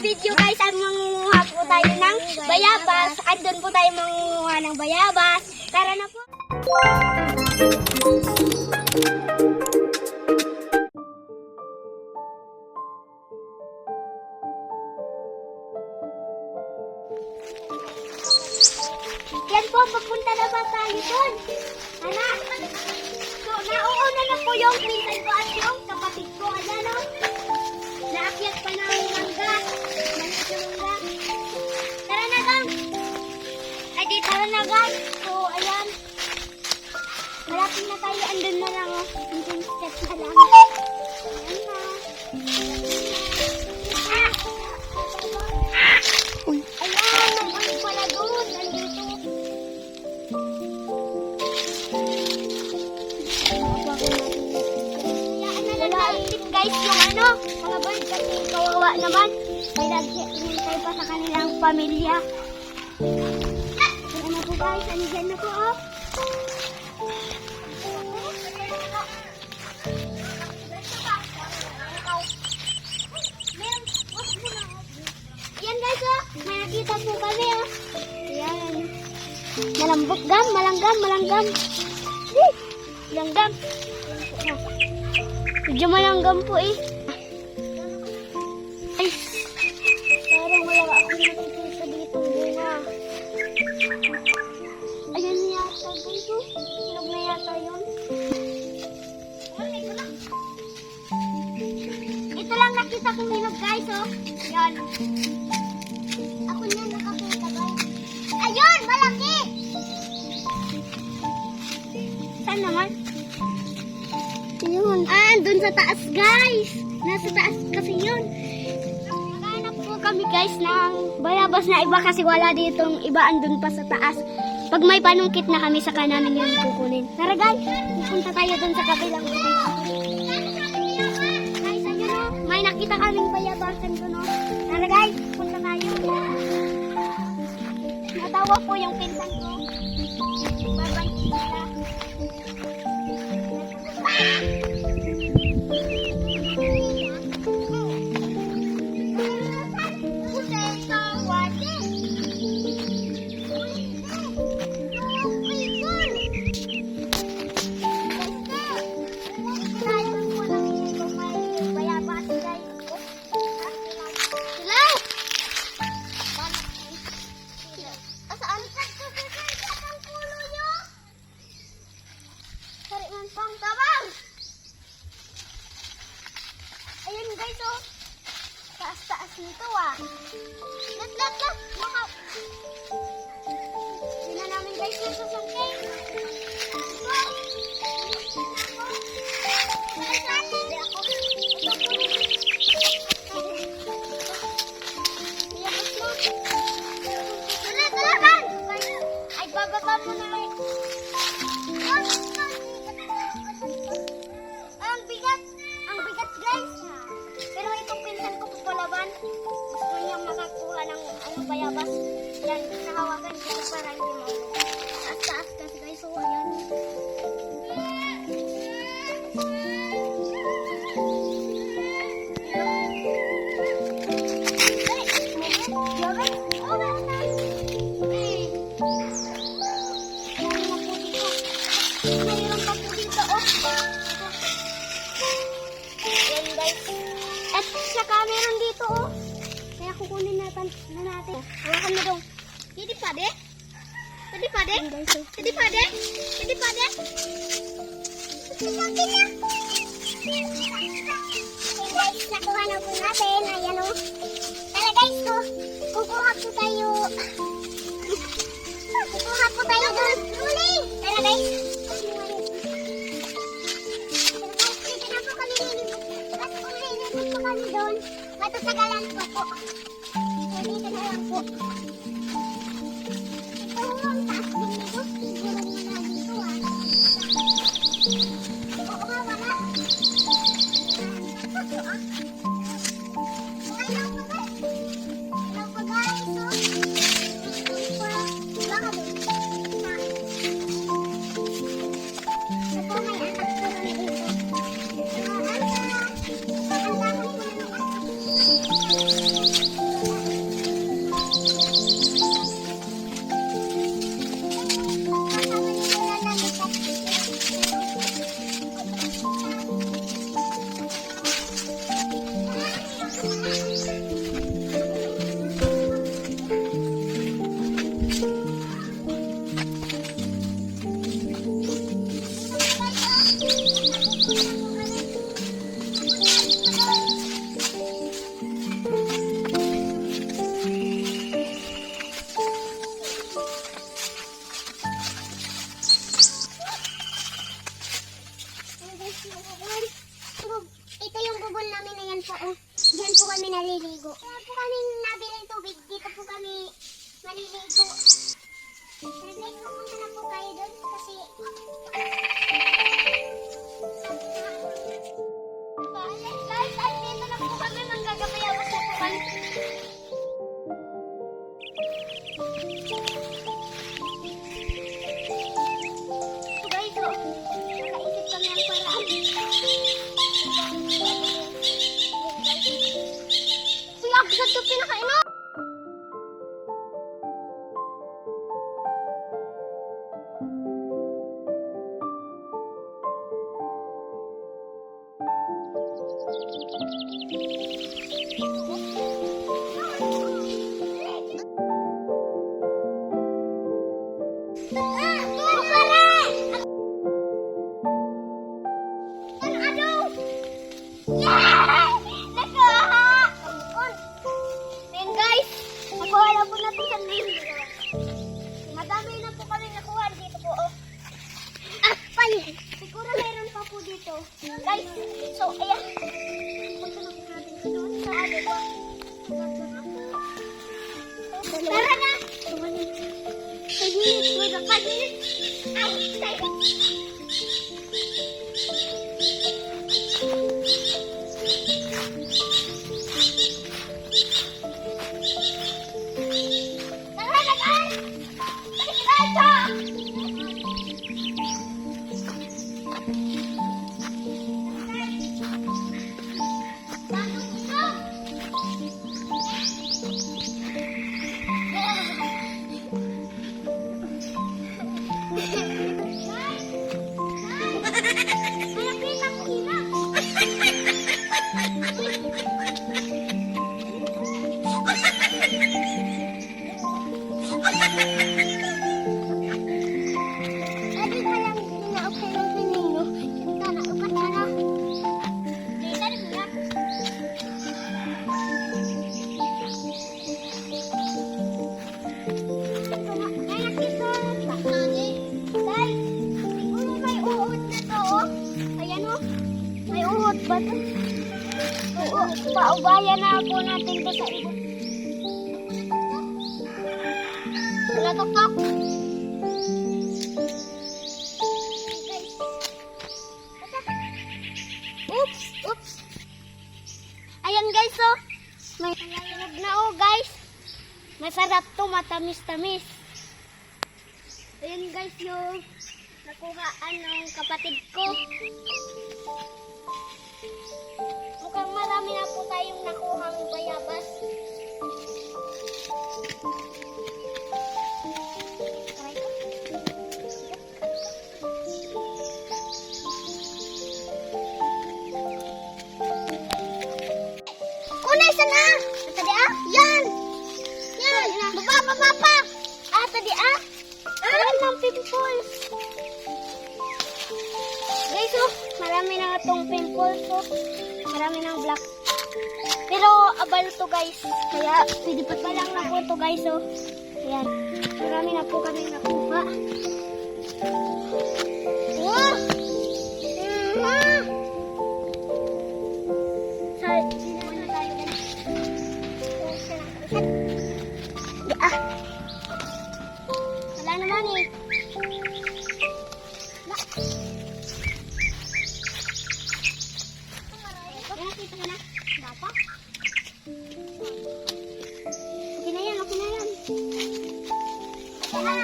video guys, ay mangunguha po tayo ng bayabas. Andun po tayo mangunguha ng bayabas. Tara na po. Yan po, papunta na ba tayo doon? Anak, so nauuna na po yung pinsan ko at yung kapatid ko. Ayan o, naakyat pa ng mangga. Tara na gang. Ay di, tara na gang. So ayan, malapit na tayo. Andun na lang o, andun step na lang. Ayan na. Ayan, nandun pala doon. Nandito. Guys, yung ano, mga bird kasi kawawa naman. May naghihintay pa sa kanilang pamilya. Ano na po guys, andyan na po oh. Yan guys oh, may nakita po kami oh. Yan. Malambot gam, malanggam. Malanggam. Medyo malanggam po eh. Ay, parang wala akong nakikita dito muna. Ayan yata guys oh. Hinog na yata yun. Ito lang nakita kong hinog guys oh. Yan. Ako niya nakakita guys. Ayun! Malaki! Saan naman? Yun. Dun sa taas guys. Nasa taas kasi yun. Naghanap po kami guys ng bayabas na iba kasi wala ditong iba andun pa sa taas. Pag may panungkit na kami saka namin yun kukunin. Tara guys, pupunta tayo dun sa kabilang guys. Guys, ayun o. May nakita kaming bayabasan dun o. Tara guys, punta tayo. Natawa po yung pinsan ko. Babantin nila. Ayun guys oh. Taas-taas nito ah. Lat. Hindi na namin guys nasusungkay. Ay bababa mo na eh. Ang bigat guys. Pero itong pinsan ko pupalaban. Gusto niyang makakuha ng bayabas. Yan, nahawakan ko para hindi maulog. Taas-taas kasi guys. So, ayan. Saka meron dito oh. Kaya kukunin natin. Hawakan mo dong. Hindi pa de? Hindi pa de? Hindi pa de? Hindi pa de? Okay guys, nakuha na po natin. Ayan oh. Tara guys ko. Kukuha po tayo. Kukuha po tayo doon. Tara guys. Kami doon, matatagalan ko po. Dito na lang po. Ito ang taas din dito. Siguro wala dito ah. Oo nga, wala. Ito ah. Wala pa guys. Wala pa guys oh. Wala ka doon. Ito may anak ko na dito. Ang dami oh. Diyan po kami naliligo. Kaya po kami nabiling tubig. Dito po kami maliligo. Pero guys, pupunta na po kayo doon kasi... Guys, ay dito na po kami. Manggagapayawas na po kami. Guys, oh. Nakaisip kami ang paraan. Kuya, ako sa ito pinakainom. Madami na po kami nakuha dito po, oh. Siguro mayroon pa po dito. Guys, so, ayan. Punta na po natin doon sa ano ba? Tara na! Pagilid, magpagilid. Ay, tayo. Oo, paubayan na po natin ito sa ibon. Natuktok. Oops. Ayan guys, oh. May nalunod na, oh guys. Masarap to, matamis-tamis. Ayan guys, yung nakuhaan ng kapatid ko. Mukhang marami na po tayong nakuhang bayabas. Kunay sana! Tadi ah? Yan! Baba pa! Tadi ah? Alam ng pimples. Guys, oh, marami na itong pimples, oh. Marami ng black. Pero abal to guys. Kaya pwede pa lang na po to guys, oh. Ayan. Marami na po kami nakuha. Wow! Wala naman eh. Nakita ka na? Bapa? Okay na yan.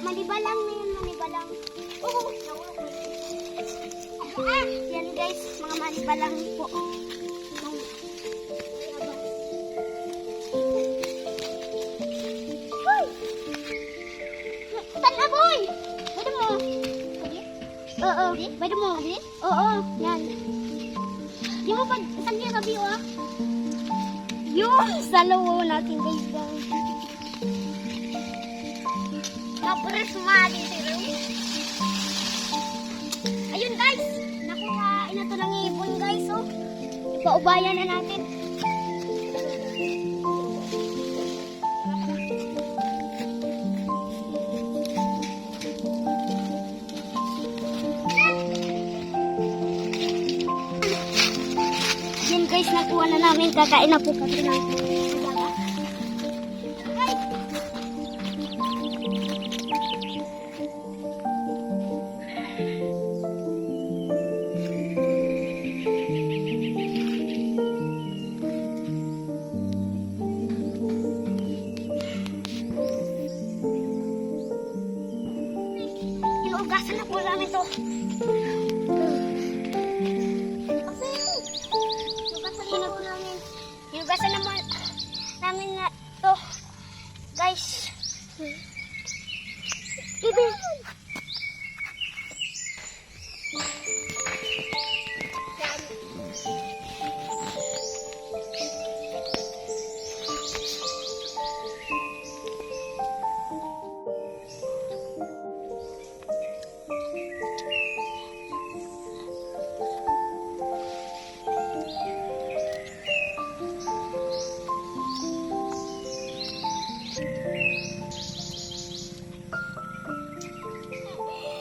Manibalang na yun, manibalang. Yan guys, mga manibalang po. Hoy! Tan aboy! Pwede mo? Oo, pwede mo? Oo, yan. Di mo pa, saan niya sabi o ah? Yung salawo natin guys. Kapres mali si Ru. Ayun guys, nakuha na to ng ibon guys, oh. Ipaubayan na natin. Yan guys, nakuha na namin. Kakain na po kami ng baka. Inuugasan na po namin to. Inuugasan na po namin. Inuugasan naman namin na to. Guys. Bibi.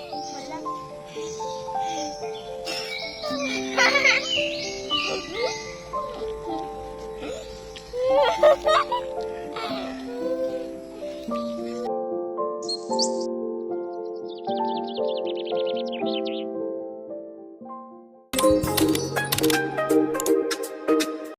Wala.